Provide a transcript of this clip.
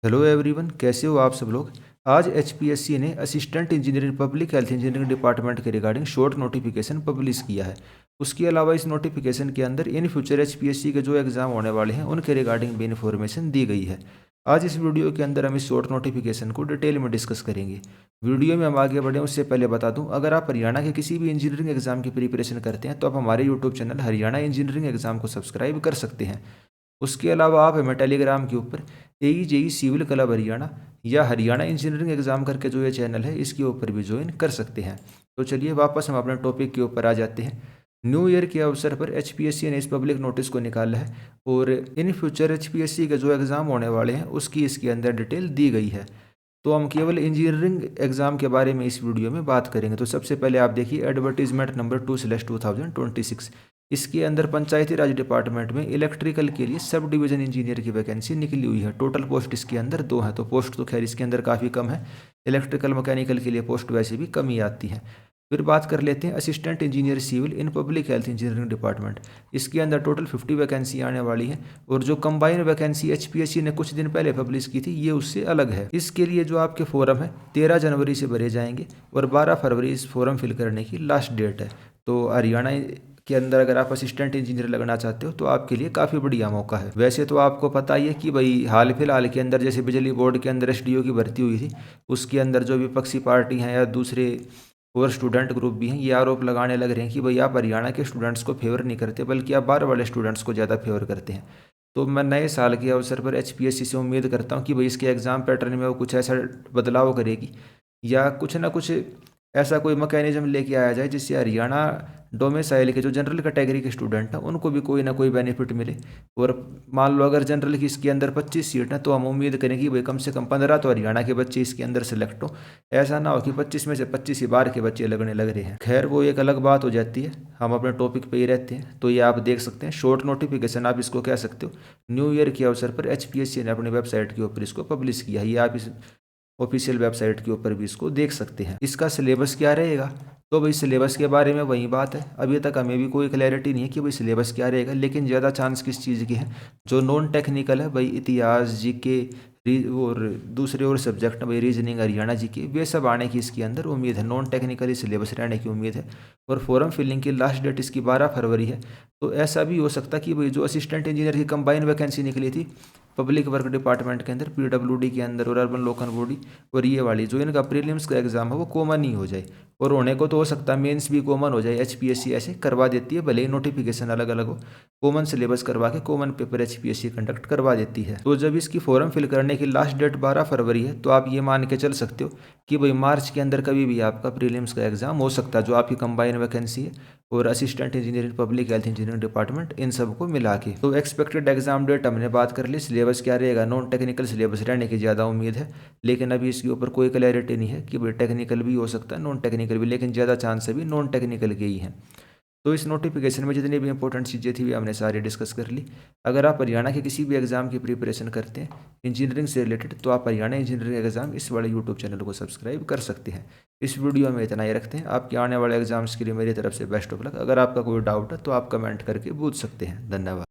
Hello everyone, कैसे हो आप सब लोग। आज एचपीएससी ने assistant engineering public health engineering department के रिगार्डिंग शॉर्ट नोटिफिकेशन पब्लिश किया है। उसके अलावा इस नोटिफिकेशन के अंदर इन फ्यूचर एचपीएससी के जो एग्ज़ाम होने वाले हैं उनके रिगार्डिंग भी इन्फॉर्मेशन दी गई है। आज इस वीडियो के अंदर हम इस शॉर्ट नोटिफिकेशन को डिटेल में डिस्कस करेंगे। वीडियो में हम आगे बढ़ें उससे पहले बता दूं, अगर आप हरियाणा के किसी भी इंजीनियरिंग एग्जाम की प्रिपरेशन करते हैं तो आप हमारे YouTube channel Haryana engineering exam को सब्सक्राइब कर सकते हैं। उसके अलावा आप हमें टेलीग्राम के ऊपर AE सिविल क्लब हरियाणा या हरियाणा इंजीनियरिंग एग्जाम करके जो ये चैनल है इसके ऊपर भी ज्वाइन कर सकते हैं। तो चलिए वापस हम अपने टॉपिक के ऊपर आ जाते हैं। न्यू ईयर के अवसर पर एचपीएससी ने इस पब्लिक नोटिस को निकाला है और इन फ्यूचर एचपीएससी के जो एग्ज़ाम होने वाले हैं उसकी इसके अंदर डिटेल दी गई है। तो हम केवल इंजीनियरिंग एग्ज़ाम के बारे में इस वीडियो में बात करेंगे। तो सबसे पहले आप देखिए एडवर्टीजमेंट नंबर 2/2026। इसके अंदर पंचायती राज डिपार्टमेंट में इलेक्ट्रिकल के लिए सब डिवीज़न इंजीनियर की वैकेंसी निकली हुई है। टोटल पोस्ट इसके अंदर 2 हैं, तो पोस्ट तो खैर इसके अंदर काफ़ी कम है। इलेक्ट्रिकल मैकेनिकल के लिए पोस्ट वैसे भी कम ही आती है। फिर बात कर लेते हैं assistant engineer civil in public health engineering department. इसके अंदर टोटल 50 वैकेंसी आने वाली है और जो कंबाइंड वैकेंसी एचपीएससी ने कुछ दिन पहले पब्लिश की थी ये उससे अलग है। इसके लिए जो आपके फॉर्म है 13 जनवरी से भरे जाएंगे और 12 फरवरी इस फॉर्म फिल करने की लास्ट डेट है। तो हरियाणा के अंदर अगर आप असिस्टेंट इंजीनियर लगना चाहते हो तो आपके लिए काफ़ी बढ़िया मौका है। वैसे तो आपको पता ही है कि भाई हाल फिलहाल के अंदर जैसे बिजली बोर्ड के अंदर एसडीओ की भर्ती हुई थी, उसके अंदर जो विपक्षी पार्टी हैं या दूसरे और स्टूडेंट ग्रुप भी हैं ये आरोप लगाने लग रहे हैं कि भाई आप हरियाणा के स्टूडेंट्स को फेवर नहीं करते बल्कि आप बाहर वाले स्टूडेंट्स को ज़्यादा फेवर करते हैं। तो मैं नए साल के अवसर पर एचपीएससी से उम्मीद करता हूँ कि भाई इसके एग्ज़ाम पैटर्न में वो कुछ ऐसा बदलाव करेगी या कुछ ना कुछ ऐसा कोई मैकेनिज्म लेके आया जाए जिससे हरियाणा डोमिसाइल के जो जनरल कैटेगरी के स्टूडेंट हैं उनको भी कोई ना कोई बेनिफिट मिले। और मान लो अगर जनरल की इसके अंदर 25 सीट हैं तो हम उम्मीद करें कि भाई कम से कम 15 तो हरियाणा के बच्चे इसके अंदर सेलेक्ट हो। ऐसा ना हो कि 25 में से 25 ही बाहर के बच्चे लगने लग रहे हैं। खैर वो एक अलग बात हो जाती है, हम अपने टॉपिक पे ही रहते हैं। तो ये आप देख सकते हैं शॉर्ट नोटिफिकेशन आप इसको कह सकते हो। न्यू ईयर के अवसर पर एचपीएससी ने अपनी वेबसाइट के ऊपर इसको पब्लिश किया है। ये आप इस ऑफिशियल वेबसाइट के ऊपर भी इसको देख सकते हैं। इसका सिलेबस क्या रहेगा, तो भाई सिलेबस के बारे में वही बात है, अभी तक हमें भी कोई क्लैरिटी नहीं है कि भाई सिलेबस क्या रहेगा। लेकिन ज़्यादा चांस किस चीज़ की है, जो नॉन टेक्निकल है भाई इतिहास जीके और दूसरे और सब्जेक्ट भाई रीजनिंग हरियाणा जीके वे सब आने की इसके अंदर उम्मीद है। नॉन टेक्निकली सिलेबस रहने की उम्मीद है और फॉर्म फिलिंग की लास्ट डेट इसकी 12 फरवरी है। तो ऐसा भी हो सकता कि भाई जो असिस्टेंट इंजीनियर की कंबाइन वैकेंसी निकली थी पब्लिक वर्क डिपार्टमेंट के अंदर पीडब्ल्यूडी के अंदर और अर्बन लोकल बॉडी, और ये वाली जो इनका प्रीलिम्स का एग्जाम है वो कॉमन ही हो जाए। और होने को तो हो सकता है मेंस भी कॉमन हो जाए। एचपीएससी ऐसे करवा देती है, भले ही नोटिफिकेशन अलग अलग हो, कॉमन सिलेबस करवा के कॉमन पेपर एचपीएससी कंडक्ट करवा देती है। तो जब इसकी फॉर्म फिल करने की लास्ट डेट 12 फरवरी है तो आप ये मान के चल सकते हो कि भाई मार्च के अंदर कभी भी आपका प्रीलिम्स का एग्जाम हो सकता है, जो आपकी कंबाइन वैकेंसी है और assistant engineering public health engineering department in सबको मिला के। तो एक्सपेक्टेड एग्जाम डेट हमने बात कर ली। सिलेबस क्या रहेगा, नॉन टेक्निकल सिलेबस रहने की ज़्यादा उम्मीद है, लेकिन अभी इसके ऊपर कोई क्लैरिटी नहीं है कि भाई टेक्निकल भी हो सकता है नॉन टेक्निकल भी, लेकिन ज़्यादा चांस अभी नॉन टेक्निकल के ही हैं। तो इस नोटिफिकेशन में जितनी भी इंपॉर्टेंट चीज़ें थी वे हमने सारी डिस्कस कर ली। अगर आप हरियाणा के किसी भी एग्जाम की प्रिपरेशन करते हैं इंजीनियरिंग से रिलेटेड तो आप हरियाणा इंजीनियरिंग एग्जाम इस वाले यूट्यूब चैनल को सब्सक्राइब कर सकते हैं। इस वीडियो में इतना ही रखते हैं। आपके आने वाले एग्जाम्स के लिए मेरी तरफ से बेस्ट ऑफ लक। अगर आपका कोई डाउट है तो आप कमेंट करके पूछ सकते हैं। धन्यवाद।